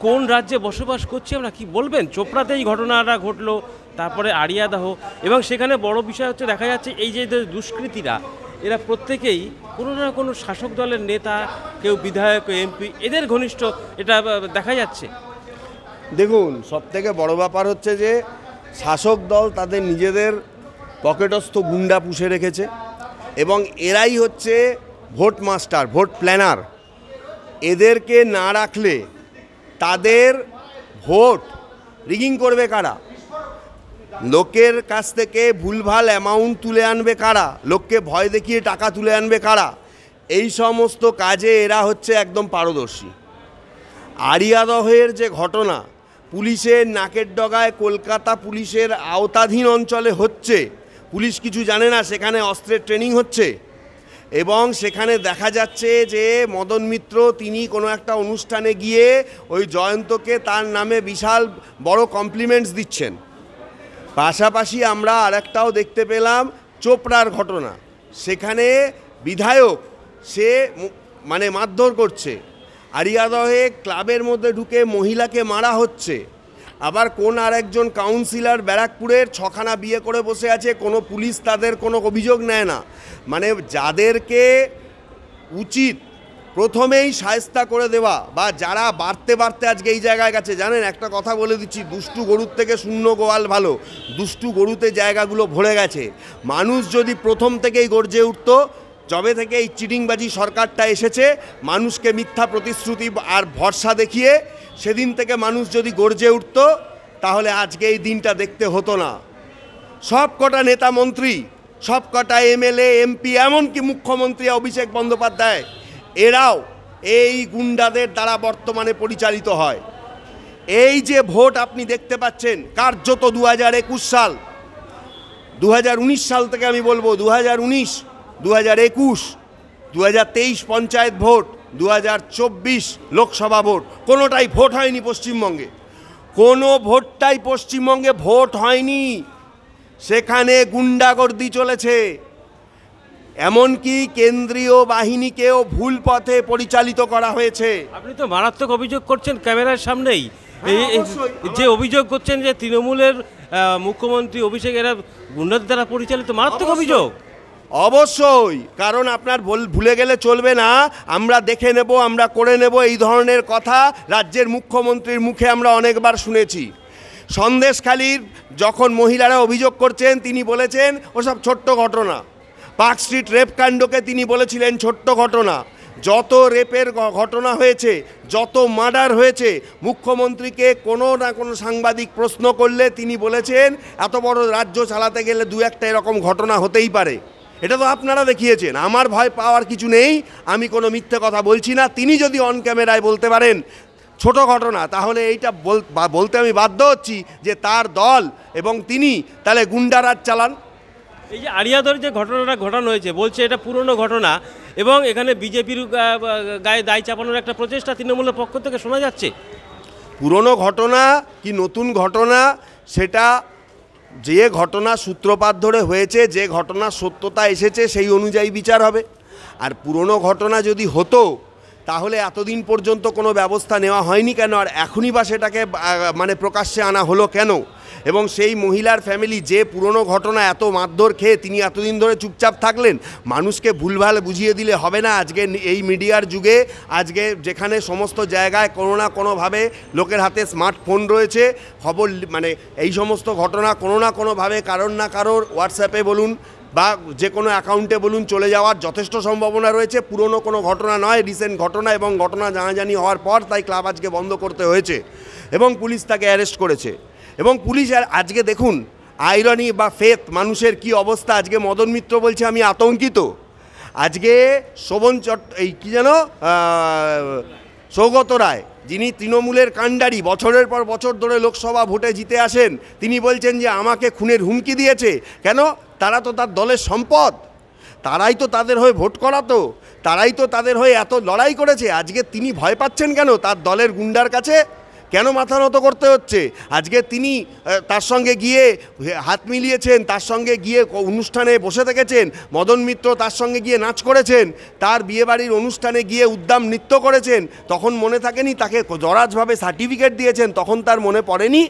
কোন রাজ্যে বসবাস করছি আমরা, কি বলবেন? চোপড়াতে এই ঘটনাটা ঘটলো, তারপরে আড়িয়াদাহ, এবং সেখানে বড় বিষয় হচ্ছে দেখা যাচ্ছে এই যে দুষ্কৃতীরা, এরা প্রত্যেকেই কোনো না কোনো শাসক দলের নেতা, কেউ বিধায়ক, এমপি, এদের ঘনিষ্ঠ, এটা দেখা যাচ্ছে। দেখুন, সবথেকে বড় ব্যাপার হচ্ছে যে শাসক দল তাদের নিজেদের পকেটস্থ গুন্ডা পুষে রেখেছে এবং এরাই হচ্ছে ভোট মাস্টার, ভোট প্ল্যানার। এদেরকে না রাখলে তাদের ভোট রিগিং করবে কারা? লোকের কাছ থেকে ভুলভাল অ্যামাউন্ট তুলে আনবে কারা? লোককে ভয় দেখিয়ে টাকা তুলে আনবে কারা? এই সমস্ত কাজে এরা হচ্ছে একদম পারদর্শী। আড়িয়াদহের যে ঘটনা পুলিশের নাকের ডগায় কলকাতা পুলিশের আওতাধীন অঞ্চলে হচ্ছে, পুলিশ কিছু জানে না, সেখানে অস্ত্রের ট্রেনিং হচ্ছে এবং সেখানে দেখা যাচ্ছে যে মদন মিত্র তিনি কোনো একটা অনুষ্ঠানে গিয়ে ওই জয়ন্তকে তার নামে বিশাল বড় কমপ্লিমেন্টস দিচ্ছেন। পাশাপাশি আমরা আরেকটাও দেখতে পেলাম চোপড়ার ঘটনা, সেখানে বিধায়ক সে মানে মারধর করছে, আড়িয়াদহে ক্লাবের মধ্যে ঢুকে মহিলাকে মারা হচ্ছে, আবার কোন আরেকজন কাউন্সিলর ব্যারাকপুরের 6খানা বিয়ে করে বসে আছে, কোনো পুলিশ তাদের কোনো অভিযোগ নেয় না। মানে যাদেরকে উচিত প্রথমেই শায়েস্তা করে দেওয়া, বা যারা বাড়তে বাড়তে আজকে এই জায়গায় গেছে, জানেন একটা কথা বলে দিচ্ছি, দুষ্টু গরুর থেকে শূন্য গোয়াল ভালো। দুষ্টু গরুতে জায়গাগুলো ভরে গেছে। মানুষ যদি প্রথম থেকেই গর্জে উঠতো, যবে থেকে এই চিটিংবাজি সরকারটা এসেছে, মানুষকে মিথ্যা প্রতিশ্রুতি আর ভরসা দেখিয়ে সেদিন থেকে মানুষ যদি গর্জে উঠত, তাহলে আজকে এই দিনটা দেখতে হতো না। সব কটা নেতা মন্ত্রী, সব কটা এমএলএ, এমপি, এমনকি মুখ্যমন্ত্রী অভিষেক বন্দ্যোপাধ্যায়, এরাও এই গুন্ডাদের দ্বারা বর্তমানে পরিচালিত হয়। এই যে ভোট আপনি দেখতে পাচ্ছেন, কার্যত 2021 সাল, 2019 সাল থেকে আমি বলবো 2019, 2021, 2023 পঞ্চায়েত ভোট, 2024 লোকসভা ভোট, কোনোটাই ভোট হয়নি পশ্চিমবঙ্গে। কোনো ভোটটাই পশ্চিমবঙ্গে ভোট হয়নি। সেখানে গুন্ডাগর্দি চলেছে, এমনকি কেন্দ্রীয় বাহিনীকেও ভুল পথে পরিচালিত করা হয়েছে। আপনি তো মারাত্মক অভিযোগ করছেন ক্যামেরার সামনেই। অবশ্যই। যে অভিযোগ করছেন যে তৃণমূলের মুখ্যমন্ত্রী অভিষেক এরা গুন্ডাদের দ্বারা পরিচালিত, মারাত্মক অভিযোগ। অবশ্যই, কারণ আপনার ভুলে গেলে চলবে না, আমরা দেখে নেব, আমরা করে নেব, এই ধরনের কথা রাজ্যের মুখ্যমন্ত্রীর মুখে আমরা অনেকবার শুনেছি। সন্দেশখালির যখন মহিলারা অভিযোগ করছেন, তিনি বলেছেন ওসব ছোট্ট ঘটনা। পার্ক স্ট্রিট রেপ কাণ্ডকে তিনি বলেছিলেন ছোট্ট ঘটনা। যত রেপের ঘটনা হয়েছে, যত মার্ডার হয়েছে, মুখ্যমন্ত্রীকে কোনো না কোনো সাংবাদিক প্রশ্ন করলে তিনি বলেছেন এত বড় রাজ্য চালাতে গেলে দু একটা এরকম ঘটনা হতেই পারে। এটা তো আপনারা দেখিয়েছেন। আমার ভয় পাওয়ার কিছু নেই, আমি কোনো মিথ্যে কথা বলছি না। তিনি যদি অন ক্যামেরায় বলতে পারেন ছোট ঘটনা, তাহলে এইটা বলতে আমি বাধ্য হচ্ছি যে তার দল এবং তিনি তাহলে গুন্ডারাজ চালান। এই যে আড়িয়াদর যে ঘটনাটা ঘটানো হয়েছে, বলছে এটা পুরনো ঘটনা এবং এখানে বিজেপির গায়ে দায় চাপানোর একটা প্রচেষ্টা তৃণমূলের পক্ষ থেকে শোনা যাচ্ছে। পুরনো ঘটনা কি নতুন ঘটনা, সেটা যে ঘটনা সূত্রপাত ধরে হয়েছে, যে ঘটনার সত্যতা এসেছে, সেই অনুযায়ী বিচার হবে। আর পুরনো ঘটনা যদি হতো, তাহলে এতদিন পর্যন্ত কোনো ব্যবস্থা নেওয়া হয়নি কেন, আর এখনই বা সেটাকে মানে প্রকাশ্যে আনা হলো কেন? এবং সেই মহিলার ফ্যামিলি যে পুরনো ঘটনা এত মারধর খেয়ে তিনি এতদিন ধরে চুপচাপ থাকলেন, মানুষকে ভুলভাল বুঝিয়ে দিলে হবে না। আজকে এই মিডিয়ার যুগে, আজকে যেখানে সমস্ত জায়গায় কোনো না কোনোভাবে লোকের হাতে স্মার্টফোন রয়েছে, খবর মানে এই সমস্ত ঘটনা কোনো না কোনোভাবে কারোর না কারোর হোয়াটসঅ্যাপে বলুন বা যে কোনো অ্যাকাউন্টে বলুন চলে যাওয়ার যথেষ্ট সম্ভাবনা রয়েছে। পুরনো কোনো ঘটনা নয়, রিসেন্ট ঘটনা, এবং ঘটনা জানাজানি হওয়ার পর তাই ক্লাব আজকে বন্ধ করতে হয়েছে এবং পুলিশ তাকে অ্যারেস্ট করেছে। এবং পুলিশ আজকে দেখুন আইরনি বা ফেথ মানুষের কি অবস্থা। আজকে মদন মিত্র বলছে আমি আতঙ্কিত। আজকে শোভন এই কী যেন সৌগত রায়, যিনি তৃণমূলের কাণ্ডারি, বছরের পর বছর ধরে লোকসভা ভোটে জিতে আসেন, তিনি বলছেন যে আমাকে খুনের হুমকি দিয়েছে। কেন? তারা তো তার দলের সম্পদ, তারাই তো তাদের হয়ে ভোট করাতো, তারাই তো তাদের হয়ে এত লড়াই করেছে। আজকে তিনি ভয় পাচ্ছেন কেন তার দলের গুন্ডার কাছে? কেন মাথা নত করতে হচ্ছে? আজকে তিনি তার সঙ্গে গিয়ে হাত মিলিয়েছেন, তার সঙ্গে গিয়ে অনুষ্ঠানে বসে থেকেছেন, মদন মিত্র তার সঙ্গে গিয়ে নাচ করেছেন, তার বিয়েবাড়ির অনুষ্ঠানে গিয়ে উদ্দাম নৃত্য করেছেন, তখন মনে থাকেনি? তাকে জরাজভাবে সার্টিফিকেট দিয়েছেন, তখন তার মনে পড়েনি?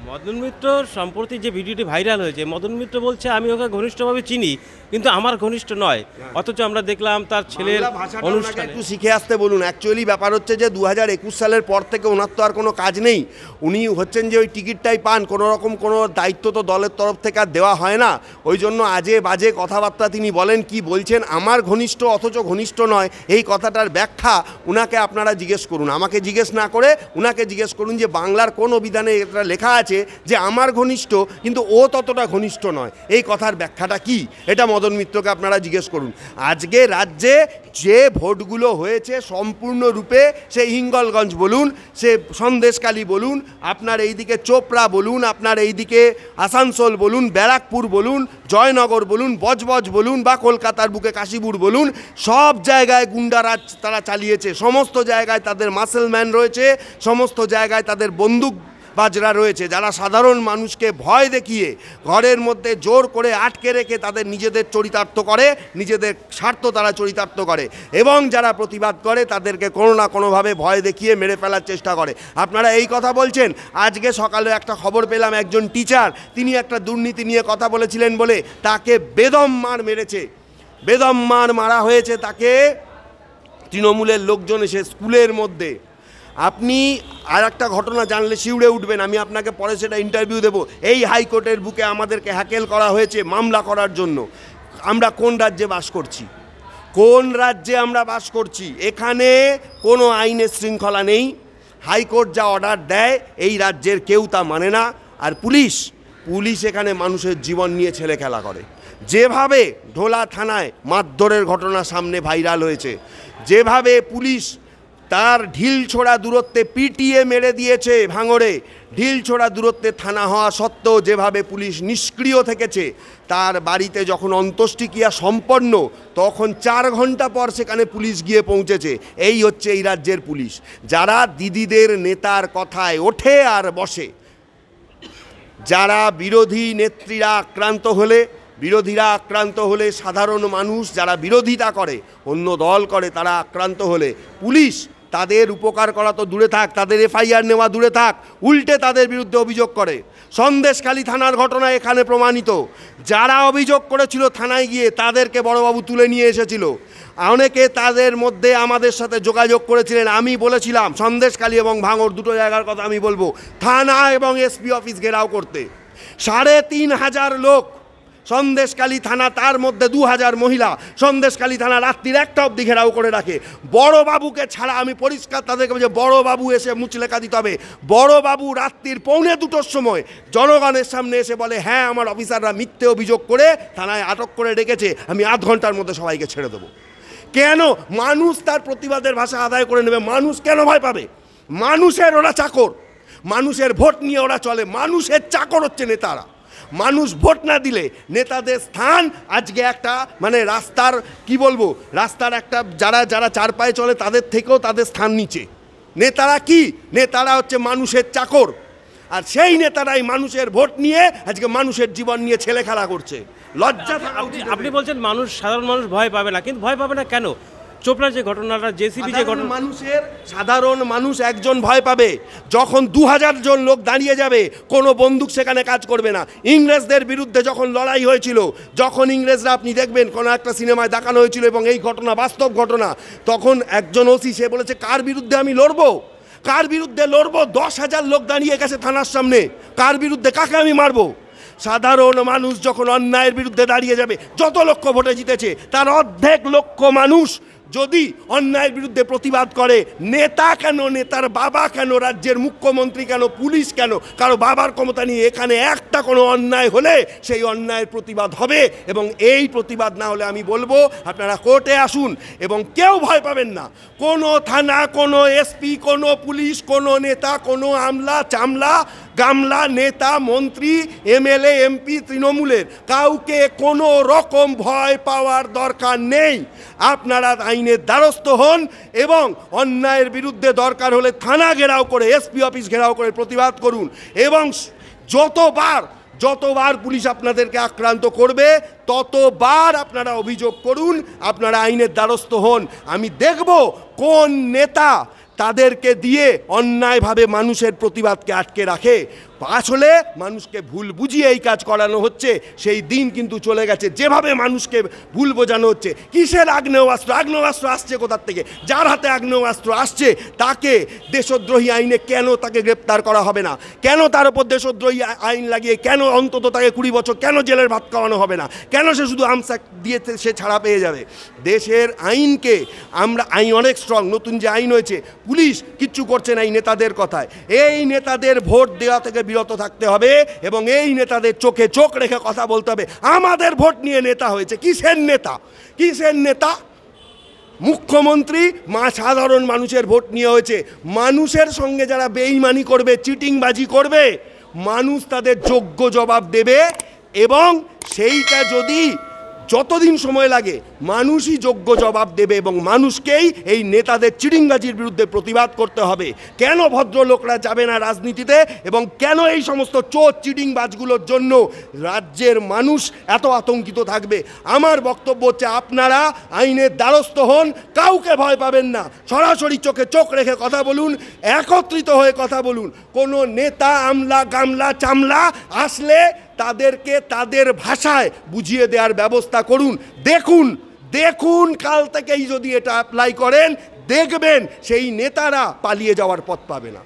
মদন মিত্র সম্প্রতি যে ভিডিওটি ভাইরাল হয়েছে, মদন মিত্র বলছে আমি ওকে ঘনিষ্ঠভাবে চিনি কিন্তু আমার ঘনিষ্ঠ নয়, অথচ আমরা দেখলাম তার ছেলের অনুষ্ঠানে। একটু শিখে আসতে বলুন। অ্যাকচুয়ালি ব্যাপার হচ্ছে যে 2021 সালের পর থেকে ওনার তো আর কোনো কাজ নেই, উনি হচ্ছেন যে ওই টিকিটটাই পান, কোনো রকম কোনো দায়িত্ব তো দলের তরফ থেকে আর দেওয়া হয় না, ওই জন্য আজে বাজে কথাবার্তা তিনি বলেন। কি বলছেন আমার ঘনিষ্ঠ অথচ ঘনিষ্ঠ নয়, এই কথাটার ব্যাখ্যা উনাকে আপনারা জিজ্ঞেস করুন, আমাকে জিজ্ঞেস না করে উনাকে জিজ্ঞেস করুন যে বাংলার কোন অভিধানে এটা লেখা আছে যে আমার ঘনিষ্ঠ কিন্তু ও ততটা ঘনিষ্ঠ নয়, এই কথার ব্যাখ্যাটা কি? এটা মদন মিত্রকে আপনারা জিজ্ঞেস করুন। আজকে রাজ্যে যে ভোটগুলো হয়েছে সম্পূর্ণরূপে সে হিঙ্গলগঞ্জ বলুন, সে সন্দেশখালী বলুন, আপনার এইদিকে চোপড়া বলুন, আপনার এইদিকে আসানসোল বলুন, ব্যারাকপুর বলুন, জয়নগর বলুন, বজবজ বলুন, বা কলকাতার বুকে কাশীপুর বলুন, সব জায়গায় গুন্ডারাজ তারা চালিয়েছে, সমস্ত জায়গায় তাদের মাসেলম্যান রয়েছে, সমস্ত জায়গায় তাদের বন্দুক বাজরা রয়েছে, যারা সাধারণ মানুষকে ভয় দেখিয়ে ঘরের মধ্যে জোর করে আটকে রেখে তাদের নিজেদের চরিতার্থ করে, নিজেদের স্বার্থ তারা চরিতার্থ করে, এবং যারা প্রতিবাদ করে তাদেরকে কোনো না কোনোভাবে ভয় দেখিয়ে মেরে ফেলার চেষ্টা করে। আপনারা এই কথা বলছেন। আজকে সকালে একটা খবর পেলাম, একজন টিচার তিনি একটা দুর্নীতি নিয়ে কথা বলেছিলেন বলে তাকে বেদম মার মেরেছে, বেদম মারা হয়েছে তাকে তৃণমূলের লোকজন এসে স্কুলের মধ্যে। আপনি আর একটা ঘটনা জানলে শিউড়ে উঠবেন, আমি আপনাকে পরে সেটা ইন্টারভিউ দেব। এই হাইকোর্টের বুকে আমাদেরকে হ্যাকেল করা হয়েছে মামলা করার জন্য। আমরা কোন রাজ্যে বাস করছি? কোন রাজ্যে আমরা বাস করছি? এখানে কোনো আইনের শৃঙ্খলা নেই, হাইকোর্ট যা অর্ডার দেয় এই রাজ্যের কেউ তা মানে না। আর পুলিশ এখানে মানুষের জীবন নিয়ে ছেলে খেলা করে। যেভাবে ঢোলা থানায় মারধরের ঘটনা সামনে ভাইরাল হয়েছে, যেভাবে পুলিশ তার ঢিল ছোড়া দূরত্বে পিটিয়ে মেরে দিয়েছে ভাঙড়ে, ঢিল ছোড়া দূরত্বে থানা হওয়া সত্ত্বেও যেভাবে পুলিশ নিষ্ক্রিয় থেকেছে, তার বাড়িতে যখন অন্ত্যেষ্টিক্রিয়া সম্পন্ন তখন 4 ঘন্টা পর সেখানে পুলিশ গিয়ে পৌঁছেছে। এই হচ্ছে এই রাজ্যের পুলিশ, যারা দিদিদের নেতার কথায় ওঠে আর বসে, যারা বিরোধী নেত্রীরা আক্রান্ত হলে, বিরোধীরা আক্রান্ত হলে, সাধারণ মানুষ যারা বিরোধিতা করে, অন্য দল করে, তারা আক্রান্ত হলে পুলিশ তাদের উপকার করা তো দূরে থাক, তাদের এফআইআর নেওয়া দূরে থাক, উল্টে তাদের বিরুদ্ধে অভিযোগ করে। সন্দেশখালী থানার ঘটনা এখানে প্রমাণিত, যারা অভিযোগ করেছিল থানায় গিয়ে তাদেরকে বড়বাবু তুলে নিয়ে এসেছিল। অনেকে তাদের মধ্যে আমাদের সাথে যোগাযোগ করেছিলেন, আমি বলেছিলাম সন্দেশখালী এবং ভাঙড় দুটো জায়গার কথা আমি বলবো, থানা এবং এসপি অফিস ঘেরাও করতে। 3,500 লোক সন্দেশখালী থানা, তার মধ্যে 2,000 মহিলা সন্দেশখালী থানা রাত্রির 1টা অবধি ঘেরাও করে রাখে। বড়বাবুকে ছাড়া, আমি পরিষ্কার তাদেরকে বলছি, বড়বাবু এসে মুচলেখা দিতে হবে। বড়বাবু রাত্রির 1:45 সময় জনগণের সামনে এসে বলে, হ্যাঁ আমার অফিসাররা মিথ্যে অভিযোগ করে থানায় আটক করে রেখেছে, আমি আধ ঘন্টার মধ্যে সবাইকে ছেড়ে দেবো। কেন? মানুষ তার প্রতিবাদের ভাষা আদায় করে নেবে। মানুষ কেন ভয় পাবে? মানুষের ওরা চাকর, মানুষের ভোট নিয়ে ওরা চলে, মানুষের চাকর হচ্ছে নেতারা। মানুষ ভোট না দিলে নেতাদের স্থান আজকে একটা মানে রাস্তার কি বলবো, রাস্তার একটা যারা যারা 4 পায়ে চলে তাদের থেকেও তাদের স্থান নিচে। নেতারা কি? নেতারা হচ্ছে মানুষের চাকর, আর সেই নেতারাই মানুষের ভোট নিয়ে আজকে মানুষের জীবন নিয়ে ছেলে খেলা করছে। লজ্জা থাকা উচিত। আপনি বলছেন মানুষ, সাধারণ মানুষ ভয় পাবে না, কিন্তু ভয় পাবে না কেন? চোপড়ার যে ঘটনাটা, জেসিবি যে ঘটনা, সাধারণ মানুষ একজন ভয় পাবে, যখন 2000 জন লোক দাঁড়িয়ে যাবে কোনো বন্দুক সেখানে কাজ করবে না। ইংরেজদের বিরুদ্ধে যখন লড়াই হয়েছিল, যখন ইংরেজরা, আপনি দেখবেন কোনো একটা সিনেমায় দেখানো হয়েছিল এবং এই ঘটনা বাস্তব ঘটনা, তখন একজন ওসি সে বলেছে কার বিরুদ্ধে আমি লড়বো, কার বিরুদ্ধে লড়বো? 10,000 লোক দাঁড়িয়ে গেছে থানার সামনে, কার বিরুদ্ধে, কাকে আমি মারবো? সাধারণ মানুষ যখন অন্যায়ের বিরুদ্ধে দাঁড়িয়ে যাবে, যত লক্ষ ভোটে জিতেছে তার অর্ধেক লক্ষ মানুষ যদি অন্যায়ের বিরুদ্ধে প্রতিবাদ করে, নেতা কেন, নেতার বাবা কেন, রাজ্যের মুখ্যমন্ত্রী কেন, পুলিশ কেন, কারো বাবার ক্ষমতা নিয়ে এখানে একটা কোনো অন্যায় হলে সেই অন্যায়ের প্রতিবাদ হবে। এবং এই প্রতিবাদ না হলে আমি বলবো আপনারা কোর্টে আসুন, এবং কেউ ভয় পাবেন না। কোনো থানা, কোনো এসপি, কোনো পুলিশ, কোনো নেতা, কোনো আমলা চামলা গামলা নেতা মন্ত্রী এমএলএ এমপি তৃণমূলের কাউকে কোনো রকম ভয় পাওয়ার দরকার নেই। আপনারা আইনের দ্বারস্থ হন এবং অন্যায়ের বিরুদ্ধে দরকার হলে থানা ঘেরাও করে এসপি অফিস ঘেরাও করে প্রতিবাদ করুন এবং যতবার পুলিশ আপনাদেরকে আক্রান্ত করবে ততবার আপনারা অভিযোগ করুন, আপনারা আইনের দ্বারস্থ হন। আমি দেখব কোন নেতা তাদেরকে দিয়ে অন্যায়ভাবে মানুষের প্রতিবাদকে আটকে রাখে। আসলে মানুষকে ভুল বুঝিয়ে এই কাজ করানো হচ্ছে, সেই দিন কিন্তু চলে গেছে। যেভাবে মানুষকে ভুল বোঝানো হচ্ছে, কিসের আগ্নেয়াস্ত্র আসছে কোথার থেকে? যার হাতে আগ্নেয়াস্ত্র আসছে তাকে দেশদ্রোহী আইনে কেন তাকে গ্রেপ্তার করা হবে না? কেন তার উপর দেশদ্রোহী আইন লাগিয়ে কেন অন্তত তাকে 20 বছর কেন জেলের ভাত খাওয়ানো হবে না? কেন সে শুধু আমসাক দিয়ে সে ছাড়া পেয়ে যাবে? দেশের আইনকে আইন অনেক স্ট্রং, নতুন যে আইন হয়েছে, পুলিশ কিচ্ছু করছে না এই নেতাদের কথায়। এই নেতাদের ভোট দেওয়া থেকে বিরত থাকতে হবে এবং এই নেতাদের চোখে চোখ রেখে কথা বলতে হবে। আমাদের ভোট নিয়ে নেতা হয়েছে, কিসের নেতা? মুখ্যমন্ত্রী সাধারণ মানুষের ভোট নিয়ে হয়েছে। মানুষের সঙ্গে যারা বেইমানি করবে, চিটিংবাজি করবে, মানুষ তাদের যোগ্য জবাব দেবে এবং সেইটা যদি যতদিন সময় লাগে মানুষই যোগ্য জবাব দেবে এবং মানুষকেই এই নেতাদের চিটিংবাজির বিরুদ্ধে প্রতিবাদ করতে হবে। কেন ভদ্রলোকরা যাবে না রাজনীতিতে এবং কেন এই সমস্ত চোর চিটিংবাজগুলোর জন্য রাজ্যের মানুষ এত আতঙ্কিত থাকবে? আমার বক্তব্য হচ্ছে আপনারা আইনের দ্বারস্থ হন, কাউকে ভয় পাবেন না, সরাসরি চোখে চোখ রেখে কথা বলুন, একত্রিত হয়ে কথা বলুন। কোনো নেতা আমলা গামলা চামলা আসলে তাদেরকে তাদের ভাষায় বুঝিয়ে দেওয়ার ব্যবস্থা করুন। দেখুন কাল থেকেই যদি এটা অ্যাপ্লাই করেন, দেখবেন সেই নেতারা পালিয়ে যাওয়ার পথ পাবে না।